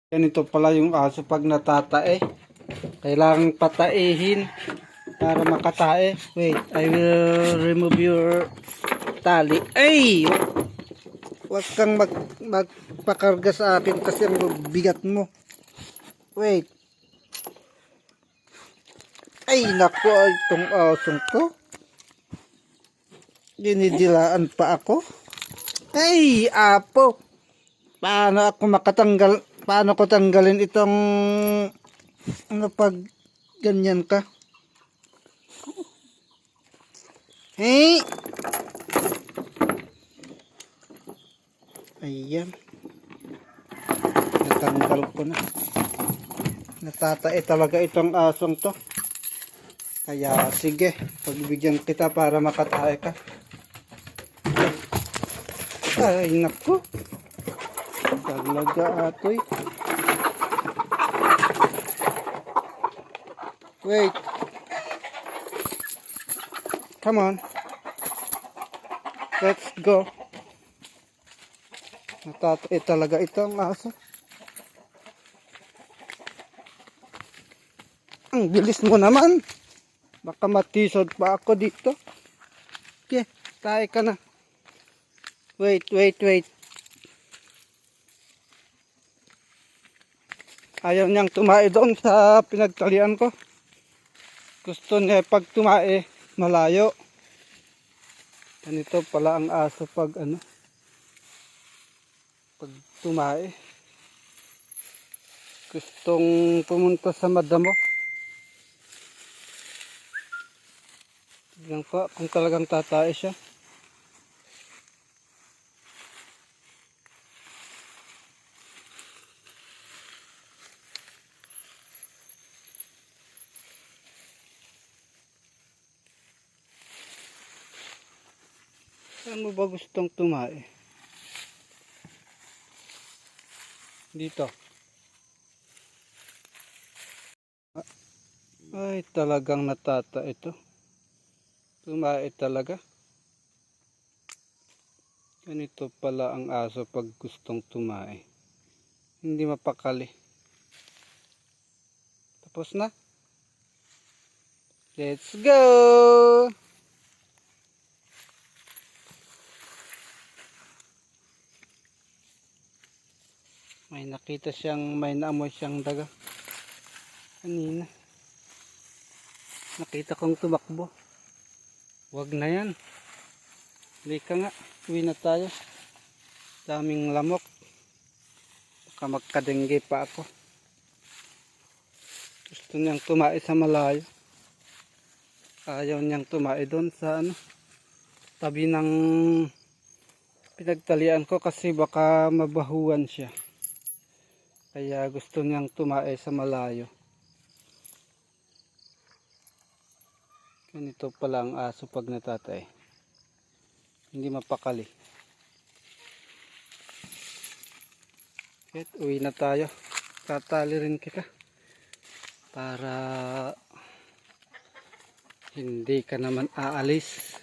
Ganito pala yung aso pag natatae. Kailangang pataihin para makatae. Wait, I will remove your tali. Ay! Huwag kang magpakarga sa akin kasi ang bigat mo. Wait. Ay, naku, itong asong to. Dinidilaan pa ako. Ay, apo. Paano ko tanggalin itong ano pag ganyan ka? Hey! Ayan. Natanggal ko na. Natatae talaga itong asong to. Kaya sige, pagbigyan kita para makatae ka. Ay, naku. Talaga atoy. Wait. Come on. Let's go. Natatae talaga itong aso. Ang bilis mo naman. Baka matisod pa ako dito. Okay, tae ka na. Wait. Ayaw niyang tumae doon sa pinagtalian ko. Gusto niya pag tumae, malayo. Ganito pala ang aso pag pag tumae. Gustong pumunta sa madamo. Tignan ko kung talagang tatae siya. Saan mo ba gustong tumae? Dito. Ay, talagang natatae ito. Tumae talaga. Ganito pala ang aso pag gustong tumae. Hindi mapakali. Tapos na. Let's go! May naamoy siyang daga. Kanina. Nakita kong tumakbo. Wag na yan. Halika nga. Uwi na tayo. Daming lamok. Baka magkadengge pa ako. Gusto niyang tumae sa malayo. Ayaw niyang tumae doon sa tabi ng pinagtalian ko kasi baka mabahuan siya. Kaya gusto niyang tumae sa malayo. Ganito pala ang aso pag natatae. Hindi mapakali. At uwi na tayo. Tatali rin kita. Para hindi ka naman aalis.